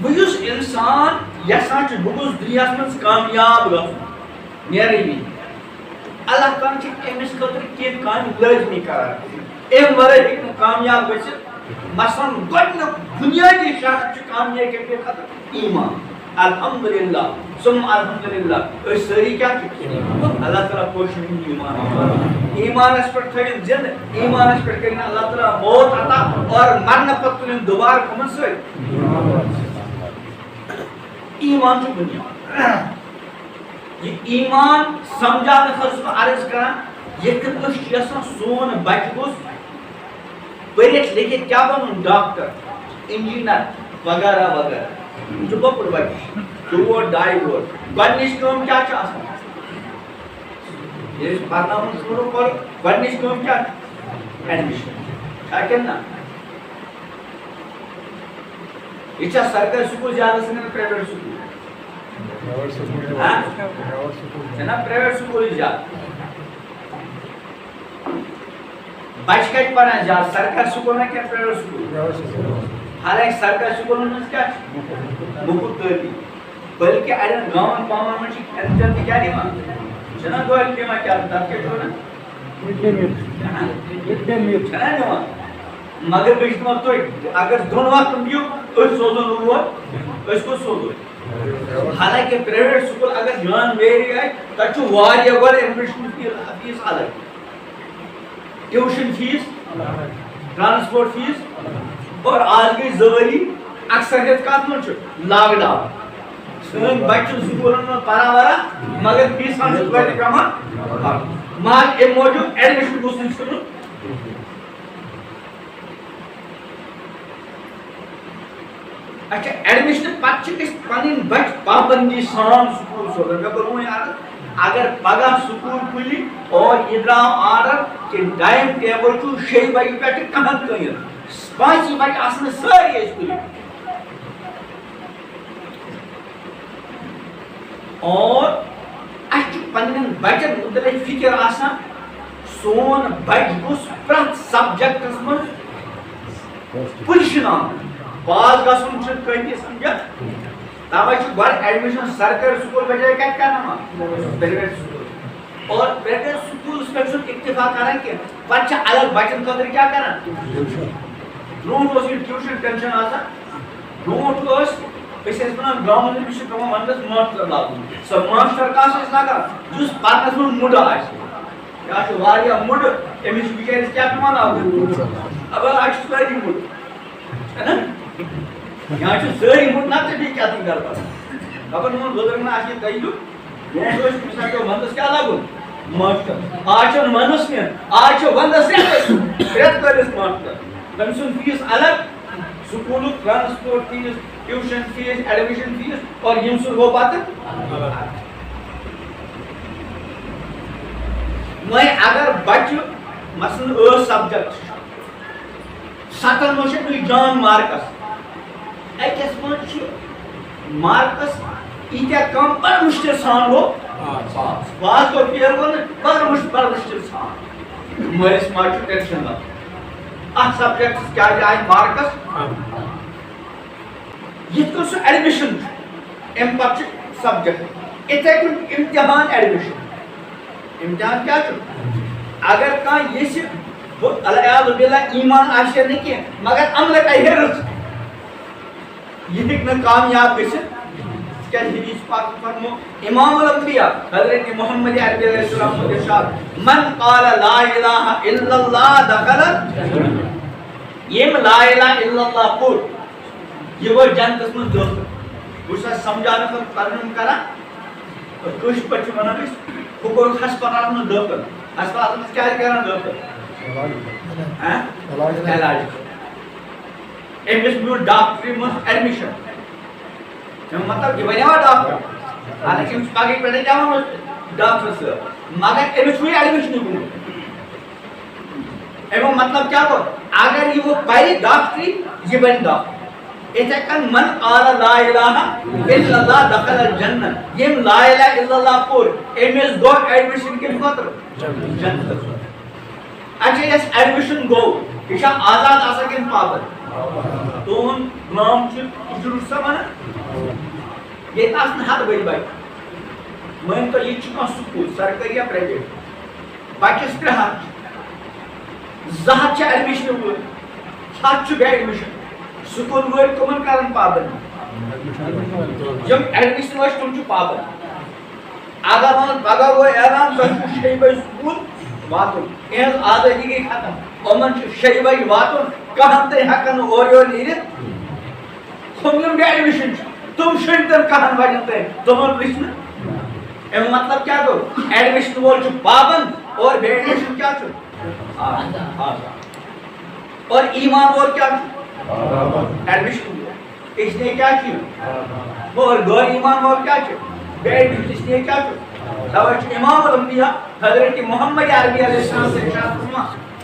ویس انسان یسان بہت دنیا من کامیاب نیرنی اللہ تعالیٰ امس خاطر کی کام لازمی کران ام ورائے ہیکہ کامیاب گژھِتھ مثلاً گۄڈنیُک بنیادی شرط کامیابی کے خاطر ایمان الحمدللہ ثم الحمدللہ اس ساری کیا اللہ تعالیٰ پوشن ایمان ایمانس پر تھوڑی زند ایمانس پر کرنا اللہ تعالیٰ موت عطا اور مرنے پتہ تلن دوبارہ کمن سۭتۍ ایمان چھُ بنیاد یہ ایمان سمجھانے خاطر عرض کران یہ یسان سون بچہ گوٚژھ پٔرِتھ لیکھِتھ کیا بنُن ڈاکٹر انجینئر وغیرہ وغیرہ جو بپر بچہ 2 ووٹ 2.5 ووٹ گۄڈنِچ کٲم کیا چھِ آسان ییٚلہِ پرناوُن شروع کوٚر گۄڈنِچ کٲم کیا ایڈمِشن چھا کِنہٕ نہ یہ چھا سرکاری سکول زیادہ سن پرائیویٹ سکول نا پرائیویٹ سکول زیادہ بچہ کتہ پران زیادہ سرکاری سکول نا کیا پرائیویٹ سکول حالانکہ سرکاری سکول من کیا مفت تعلیم بلکہ اڑین گامن پامن من کھین چین تہ کیا دِوان چھنا دۄہلہِ دِوان کیا تتھ کیٛاہ چھِ ونان چھنا دِوان مگر بیٚیہِ چھِ دِوان تُہۍ اگر دۄن وقتن دِیِو أسۍ سوزو نہٕ اور أسۍ کوٚت سوزو حالانکہ پرائیویٹ سکول اگر جان میری آئے تتھ چھُ واریاہ گۄڈٕ ایڈمِشن فیس الگ ٹیوشن فیس ٹرانسپورٹ فیس اور آج گئی زوری اکثریت کت من لاک ڈاؤن سن بچہ سکولن من پران وران مگر فیس ہن توتہِ پیوان مگر امہِ موٗجوٗب ایڈمِشن گوٚژھ نہٕ ژھٕنُن اچھا ایڈمِشن پتہٕ چھِ أسۍ پنٕنۍ بچہ پابندی سان سکول سوزان مےٚ کوٚر وۄنۍ عرض اگر پگہ سکول کھُلہِ اور یہ درٛاو آرڈر کہ ٹایم ٹیبل چھُ 6 بجہِ پٮ۪ٹھٕ کہن تام 5 بجہِ آسن سٲری أسۍ کُلہِ اور اَسہِ چھُ پننٮ۪ن بچن متعلق فکر آسان سون بچہ گوٚژھ پرٛٮ۪تھ سبجیکٹس منٛز پُزِشن آمُت پاس گژھُن چھُ کٲفی سمجھا توے چھُ گۄڈٕ ایڈمِشن سرکٲرۍ سکول بجائے کتہِ کرناوان پرائیویٹ سکول اور پرائیویٹ سکولس پٮ۪ٹھ چھُنہٕ اکتفا کران کینٛہہ پتہٕ چھِ الگ بچن خٲطرٕ کیٛاہ کران برونٛٹھ اوس یہِ ٹیوشن ٹینشن آسان برونٛٹھ ٲسۍ أسۍ ٲسۍ ونان گامن منٛز چھُ پیوان ونٛدس ماسٹر لاگُن سُہ ماسٹر کس ٲسۍ لاگان یُس پرنس منٛز مُڈٕ آسہِ یا چھُ واریاہ مُڈٕ أمِس چھُ بِچٲرِس کیٛاہ پیوان لاگُن اگر آز چھُ سٲری مُڈٕ چھُنہ یا چھُ سٲری مُڈٕ نتہٕ بیٚیہِ کیٛاہ تہِ گرٕ پتہٕ خبر میون بُزرگ ما آسہِ یہِ دٔلیٖل برونٛٹھ ٲسۍ أمِس پیوان ونٛدس کیٛاہ لاگُن ماسٹر آز چھُنہٕ ونٛدس کینٛہہ آز چھُ ونٛدس رٮ۪تہٕ کٲلِس ماسٹر تٔمۍ سُنٛد فیٖس الگ سکولُک transport fees tuition fees admission fees اور ییٚمہِ سُنٛد گوٚو پتہٕ وۄنۍ اگر بچہِ مثلاً 8 سبجیکٹ 7 منٛز چھِ تُہۍ جان مارکس أکِس منٛز چھِ مارکس ییٖتیاہ کم بڑٕ مُشکِل سان گوٚو پاس کوٚر فیل گوٚو نہٕ بڑٕ مُشکِل سان مٲلِس ماجہِ چھُ ٹینشن لگان اتھ سبجیکٹس کیٛازِ آیہِ مارکس یِتھ کٔنۍ سُہ ایڈمِشن چھُ امہِ پتہٕ چھُ سبجیکٹ یِتھے کٔنۍ امتحان ایڈمِشن امتحان کیٛاہ چھُ اگر کانٛہہ یژھِ العیاذ باللہ ایمان آسہِ نہٕ کینٛہہ مگر عملہٕ کرِ رٕژ یہِ ہیٚکہِ نہٕ کامیاب گٔژھِتھ تِکیٛازِ حدیث پاک فرمو امام الانبیاء حضرت محمد عربی علیہ السلام سُنٛد ارشاد من قال لا الہ الا اللہ دخل ییٚمۍ لا الہ الا اللہ پوٚر یہِ وٲتۍ جنتس منٛز دٲخل بہٕ چھُس اَتھ سمجھاونہٕ خٲطرٕ ترجُمہٕ کران کٲشِر پٲٹھۍ چھِ ونان أسۍ ہُہ کوٚرُکھ ہسپتالس منٛز دٲخل ہسپتالس منٛز کیٛازِ کران دٲخل علاج أمِس میوٗل ڈاکٹری منٛز ایڈمِشن امیُک مطلب یہِ بنیوا ڈاکٹر حالانکہ أمِس پگہٕکۍ پٮ۪ٹھٕے کیٛاہ وَنو ڈاکٹر صٲب مگر أمِس چھُ وُنہِ ایڈمِشنٕے گوٚمُت امیُک مطلب کیٛاہ گوٚو اگر یہِ وۄنۍ پرِ ڈاکٹری یہِ بنہِ ڈاکٹر یِتھے کٔنۍ من قال لا الہ الا اللہ دخل الجنہ ییٚمۍ لا الہ الا اللہ پوٚر أمِس گوٚو ایڈمِشن کمہِ خٲطرٕ جنتس اچھا یس ایڈمِشن گوٚو یہِ چھا آزاد آسان کِنہٕ پابنٛد تون نام اجر سمان یہ حد بڑی بچہ مان تو یہ سکول سرکاری یا پرائیویٹ بچس 3 ہتھ 200 ایڈمشن وول 100 بے ایڈمشن سکول ول کمن کرن پابند جب ایڈمشن وش تم پابند اگر پگہ گو اعلان تھی 6 بجے سکول واتن یہ آزادی گئی ختم امن 6 بجے واتن کہاں تھی ہکن اور یور نیرت ہم بے ایڈمشن تم شنٹن کہاں بجن تھی تمن پرچھن امیک مطلب کیا گو ایڈمشن وول پابند اور بے ایڈمشن کیا اور ایمان وول کیا ایڈمشن اس نے کیا اور غیر ایمان وول کیا بے ایڈمشن اس نے کیا توجہ امام الانبیاء حضرت محمد عربی علیہ السلام سے ارشاد فرما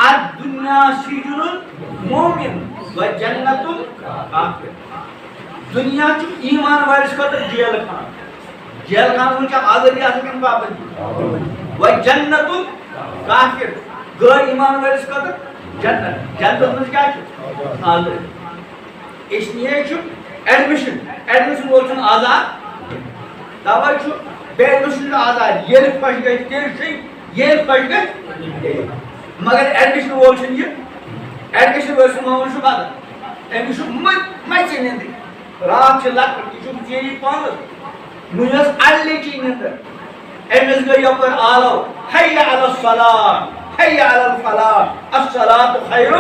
الدنیا سجن المؤمن و جنت الکافر دنیا چ ایمان والس خاطر جیل خانہ چھ آزادی آسان پابندی و جنت الکافر غیر ایمان والس خاطر جنت من کیا آزادی اس لیے ایڈمشن وول آزاد توجہ بے ایڈمشن آزاد یہ خوش گئی تیل یہ خوش گئی مگر ایڈمشن وول یہ ایڈمشن وول معمول بدل امس مچ نندر رات لکٹ یہ چیری پانس منس الچی نندر امس گئی یپر آلو حی علی الصلاۃ حی علی الفلاح الصلاۃ خیر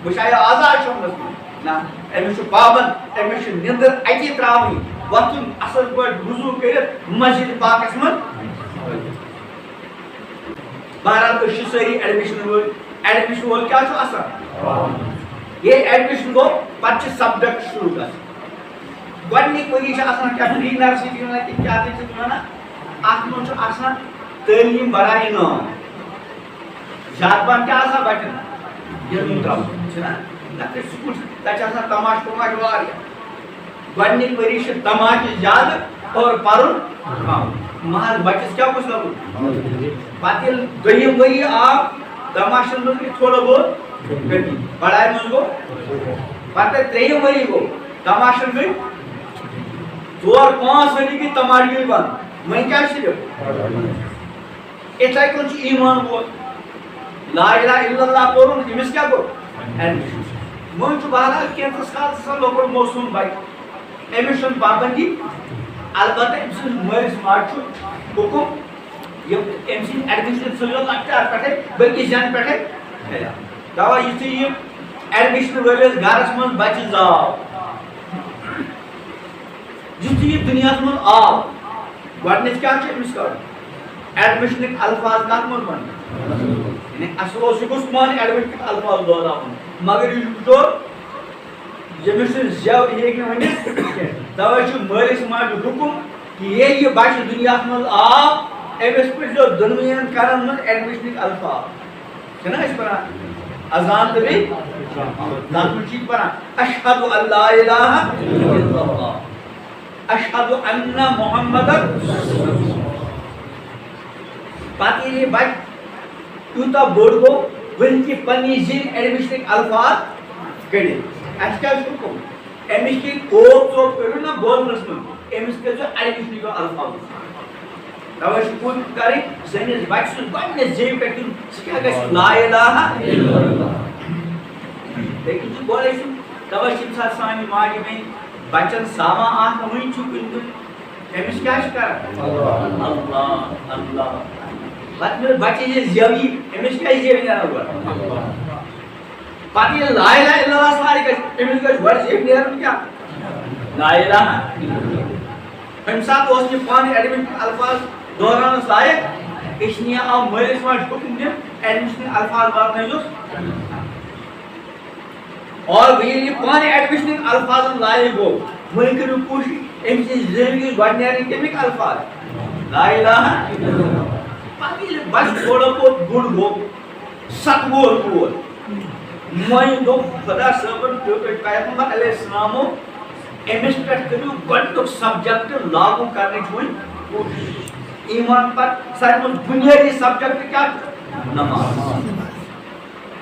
بشایا آزاد شمس نا امس پابند امس نندر اتی تراوی وتن اصل پٲٹھۍ وضو کٔرِتھ مسجد پاکس من بہرحال أسۍ چھِ سٲری ایڈمشن وول کیٛاہ چھُ آسان یہ ایڈمشن گوٚو پتہٕ چھِ سبجیکٹ شروع گژھان گۄڈنِکۍ ؤری چھِ آسان کیٛاہ پری نرسری وَنان تہِ کیٛاہ تہِ چھِ وَنان اَتھ منٛز چھُ آسان تعلیٖم برایے نام زیادٕ پہن کیٛاہ آسان بچن گِنٛدُن ترٛاوُن چھُنہ لۄکٕٹۍ سکوٗل تَتہِ چھِ آسان تماشہٕ وماشہٕ واریاہ گۄڈنِکۍ ؤری چھِ تماشہٕ زیادٕ اور پرُن کم مگر بچس کیا گوٚژھ لگُن پتہٕ ییٚلہِ دوٚیِم ؤری آو تماشن منٛز گٔے تھوڑا بہت گٔٹی پڑھاے منٛز گوٚو پتہٕ ترٛیٚیِم ؤری گوٚو تماشن گٔے 4-5 ؤری گٔے تماشہٕ گٔے بنٛد وۄنۍ کیٛاہ چھِ یِتھَے کٔنۍ چھُ ایٖمان وول لا اِلہَ اِلَّا اللہ پوٚرُن أمِس کیٛاہ گوٚو ایڈمِشن وۄنۍ چھُ بہرحال کینٛژَس کالس آسان لۄکُٹ موسوٗم بچہِ أمِس چھُنہٕ پابندی البتہ أمۍ سٕنٛدِس مٲلِس ماجہِ چھُ حُکُم یِم أمۍ سٕنٛدۍ ایڈمِشن ژٔلِو لۄکچار پٮ۪ٹھَے بٔلکہِ زٮ۪نہٕ پٮ۪ٹھَے دوا یُتھُے یہِ ایڈمِشن وٲلِس گرس منٛز بچہِ زاو یُتھُے یہِ دُنیاہس منٛز آو گۄڈنیٚتھ کیٛاہ چھُ أمِس کَرُن ایڈمِشنٕکۍ الفاظ کتھ منٛز ونٕنۍ یعنی اصل اوس یہِ گوٚژھ پانہٕ ایڈمِشنٕکۍ الفاظ دۄہراوُن مگر یہِ چھُ بِچور ییٚمِس نہٕ زٮ۪و یہِ ہیٚکہِ نہٕ ؤنِتھ کینٛہہ تَوَے چھُ مٲلِس ماجہِ حُکُم کہِ ییٚلہِ یہِ بچہِ دُنیاہس منٛز آو أمِس پرٛژھزیو دۄنوٕیَن گرن منٛز ایڈمِشنٕکۍ الفاظ چھِنہ أسۍ پران اذان تہٕ بیٚیہِ تتھ منٛز چھِ یہِ پران اشہدُ ان لا الہ الا اللہ اشہدُ انَّ محمدن پتہٕ ییٚلہِ یہِ بچہِ تیوٗتاہ بوٚڑ گوٚو وٕنہِ تہِ پننہِ زِنۍ ایڈمِشنٕکۍ الفاظ کٔڑِتھ اَسہِ کیٛاہ چھُ حُکُم أمِس ییٚلہِ کوپ ژوپ کٔرِو نہ بولنس منٛز أمِس کٔرۍزیو ایڈمِشنٕکیو الفاظو توے چھِ کوٗشِش کَرٕنۍ سٲنِس بچہِ سُنٛد گۄڈنِچ زیٚوِ پٮ۪ٹھ دیُن سُہ کیٛاہ گژھِ لا الہ الا اللہ لیکن چھُ گۄڈَے چھُ توے چھِ ییٚمہِ ساتہٕ سانہِ ماجہِ بیٚنہِ بچن سامان آسان وٕنہِ چھُ کُنہِ کُنہِ أمِس کیٛاہ چھِ کران اللہ اللہ پتہٕ ییٚلہِ بچہِ ییٚلہِ زٮ۪و یی أمِس کیٛاہ زٮ۪و نیران گۄڈٕ پتہٕ ییٚلہِ لا الہ الا اللہ سارے گژھِ أمِس گژھِ گۄڈٕ زٮ۪و نیرُن کیٛاہ لا الہ اَمہِ ساتہٕ اوس یہِ پانہٕ ایڈمِشنٕکۍ الفاظ دۄہراونس لایق اِسلیے آو مٲلِس ماجہِ حُکُم دِنہٕ ایڈمِشنٕکۍ الفاظ واتنٲیزیوس اور ییٚلہِ یہِ پانہٕ ایڈمِشنٕکۍ الفاظن لایق گوٚو وۄنۍ کٔرِو کوٗشِش أمۍ سٕنٛزِ زِندگی گۄڈٕ نیرٕنۍ کَمِکۍ الفاظ لا الہ الا اللہ پتہٕ ییٚلہِ بچہِ تھوڑا بہت بوٚڑ گوٚو 7 وُہُر وول وۄنۍ دوٚپ خۄدا صٲبن پیغمبر علیہ السلامو أمِس پٮ۪ٹھ کٔرِو گۄڈنیُک سبجکٹ لاگوٗ کرنٕچ وۄنۍ کوٗشِش ایٖمان پتہٕ ساروی منٛز بُنیٲدی سبجکٹ کیٛاہ چھُ نماز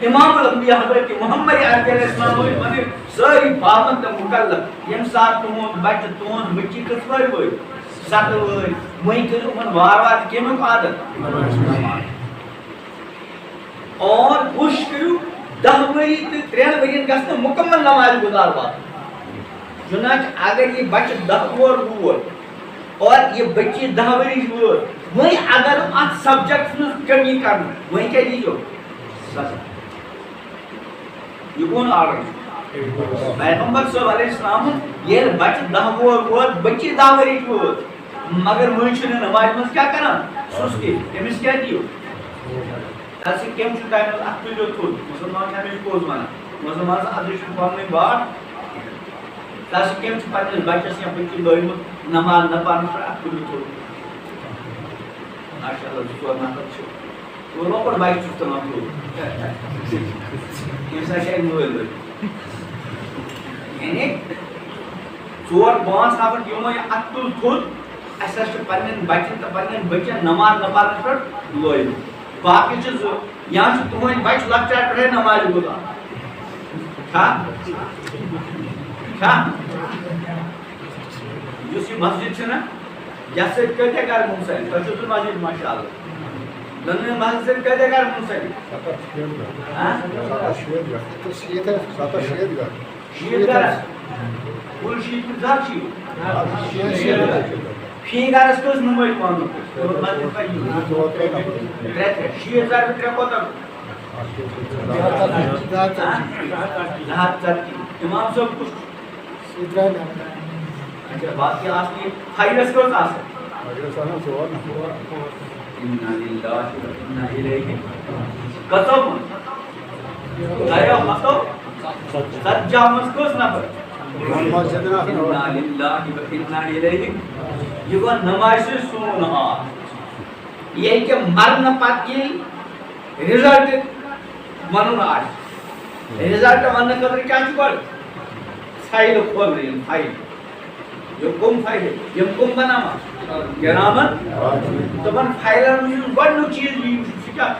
امام الانبیاء حضرت محمد علیہ السلام ون ساری پابند مکلف یم سات تہند بچہ تہند بچی کس ور وٲتۍ 7 وٲتۍ وۄنۍ کٔرِو یِمن وارٕ وارٕ کمیُک عادت اور کوشش کٔرِو 10 ؤری تہٕ 3 ؤرین گژھِ نہٕ مکمل نماز گزار واتُن چنانچہ اگر یہ بچہ 10 وُہُر ووت اور یہ بچی 10 ؤرِش وٲژ وۄنۍ اگر اتھ سبجیکٹس منٛز کمی کرنہٕ وۄنۍ کیٛاہ دیٖزیو سزا یہ کون آرڈر پیغمبر صلی اللہ علیہ وسلم یہ بچہ 10 وُہُر ووت بچی 10 ؤرِش وٲژ مگر وۄنۍ چھُنہٕ نمازِ منٛز کیٛاہ کران سُستی أمِس کیٛاہ دِیِو تَتھ سۭتۍ کٔمۍ چھُ تۄہہِ منٛز اکھ تُلِو تھوٚد مُسلمان چھِ ہمیشہِ پوٚز وَنان مُسلمان اَدٕ چھُنہٕ پَنٕنُے باٹھ تَتھ سۭتۍ کٔمۍ چھُ پنٛنِس بَچَس یا بٔچی لٲگمٕژ نماز نہ پَرنَس پٮ۪ٹھ اکھ تُلِو تھوٚد ماشاء اللہ 2 نفر چھِ وہ لۄکُٹ بَچہِ چھُس تُلان تھوٚد ییٚمہِ ساتہٕ چھِ اَتہِ مٲلۍ وٲلۍ یعنی 4-5 نفر یِمو یہِ اکھ تُل تھوٚد اَسہِ حظ چھِ پنٛنٮ۪ن بَچَن تہٕ پنٛنٮ۪ن بٔچَن نماز نہ پَرنَس پٮ۪ٹھ لٲگمٕتۍ باقی چھِ 2 یا چھُ تُہُنٛدۍ بَچہِ لۄکچار پٮ۪ٹھَے نمازِ گُزار یُس یہِ مسجد چھِ نا یَتھ سۭتۍ کۭتیاہ گرٕ مُنسلِک تۄہہِ چھُو سُہ مسجد ماشاء اللہ دۄنوٕنۍ مسجد سۭتۍ کۭتیاہ گرٕ مُنسلِک 7-8 گرٕ کُل 7 فی گرس کٔژ نمٲز پانہٕ 3 کوتاہ امام صٲب کُس اچھا باقی آسہِ فایلس کٔژ آسان کٔژو منٛز 2 منٛز کٔژ نفر یہ گو نماز سون ہاتھ یہ کہ مرن پتہ رزلٹ ون رزلٹ ون خاطر کیا گۄڈٕ فایل کھولن فایل یہ کم فایل یم کم بناوان کرامن دپان فایلن منٛز گۄڈنیُک چیٖز یی سُہ کیٛاہ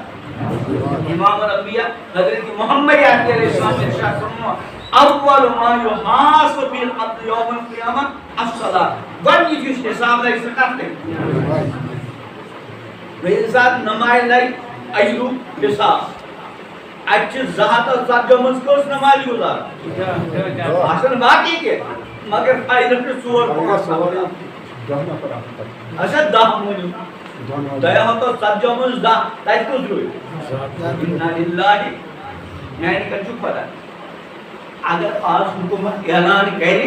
امام الانبیاء حضرت محمد علیہ السلام ارشاد فرموو اول ما يحاسب به العبد يوم القيامه الصلاه گۄڈنیُک یُس حساب لگہِ سُہ کتھ لگہِ بیٚیہِ ساتہٕ نمازِ لگہِ اجرُک حساب اتہِ چھِ 270 منٛز کٔژ نماز گُزار آسان باقی کینٛہہ مگر فایلس چھِ 4 اچھا 10 مٲنِو 270 منٛز 10 تتہِ کٔژ روٗدۍ اِنّا لِلّٰہِ میانہِ کَتہِ چھُ خۄدا اگر آج حکومت اعلان کرے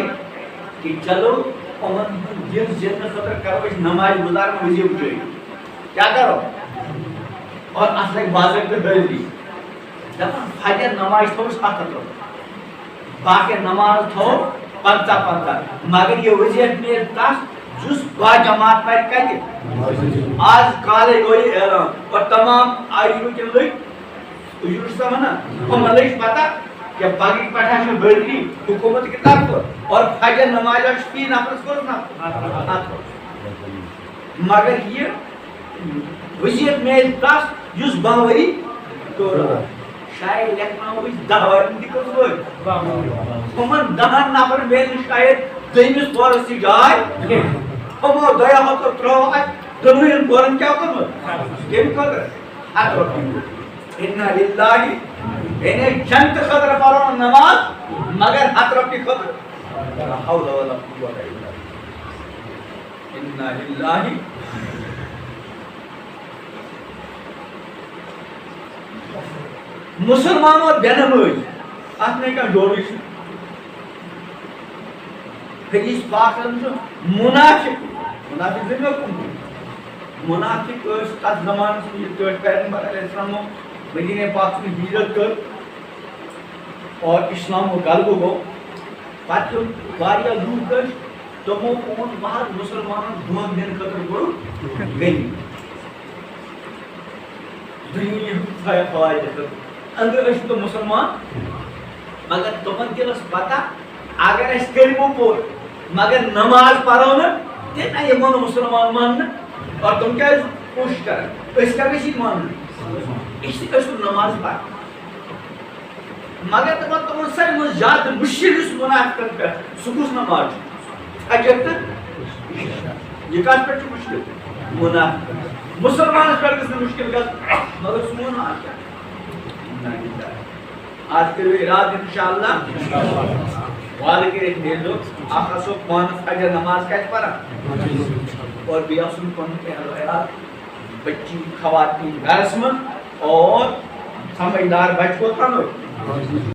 کہ چلو یِمن دِن زیننہٕ خٲطرٕ کرو أسۍ نماز گُزارن وظیٖفہٕ جٲری کیٛاہ کرو اور اتھ لگہِ باضٲبطہٕ حٲضری دپان فجر نماز تھوو 7 رۄپیہِ باقی نماز تھوو 50 مگر یہ وظیفہٕ میلہِ تس یُس باجماعت پرِ کتہِ آز کالے گوٚو یہِ اعلان اور تمام آیو تِم لٔگۍ تُہۍ چھِو سا ونان یِمن لٔج پتہ کہ باقی پٹھا چھِ بٔڑی حکومت کی طرف اور فجر نماز چھِ فی نفرس کوٚر نہ مگر یہ وظیفہٕ میلہِ تس یُس 12 ؤری کوٚر شاید لیکھناوو أسۍ 10 ؤری تہِ کٔژ ؤری یِمن 10 نفرن میلہِ نہٕ شاید دوٚیمِس پورس تہِ جاے یِمو 2 ترٛوو اتہِ دۄنوٕنۍ پورن کیٛاہ کوٚرمُت کمہِ خٲطرٕ 7 رۄپیہِ اِنّا لِلّٰہِ یعنی جنت خٲطرٕ پرو نماز مگر 7 رۄپیہِ خٲطرٕ لا حول ولا قوة الا بالله اِنّا لِلّٰہِ مسلمانو بے نمٲزی اتھ نَے کانٛہہ جوڑٕے چھُ حدیث پاکس منٛز چھُ منافق زٔمیٖن کُن منافق ٲسۍ تتھ زمانس منٛز یِتھ کٲٹھۍ پیغمبر علیہ السلامو مدینہ پاک میں ہجرت کر اور اسلام کو غلبہ گو پتہ واریاہ لوٗکھ ٲسۍ تِمو اوٚن باہر مسلمانن دھونٛکہٕ دِنہٕ خٲطرٕ کوٚرُکھ غنی دُنیہُک فٲیدٕ أنٛدرٕ ٲسۍ تِم مسلمان مگر تِمن دِلس پتہ اگر أسۍ کلمہٕ پوٚر مگر نماز پرو نہٕ تیٚلہِ نہ یِمو نہٕ مسلمان ماننہٕ اور تِم کیٛازِ کوٗشش کران أسۍ کیٛاہ گژھِ یہِ مانُن اس نماز پڑھ مگر تمن ساری زیادہ مشکل اس منافقت پہ سہ کس نماز فجر تو یہ کت پہ مشکل منافقت مسلمانس پہ گھس مشکل گھر مگر سہ منافق کیا آج کرو ارادہ انشاءاللہ وعدہ کرت نیرو آخر پان فجر نماز کت پران اور بیس پن خیال بچی خواتین گھرس من اور سمجھدار بچ کو تھنو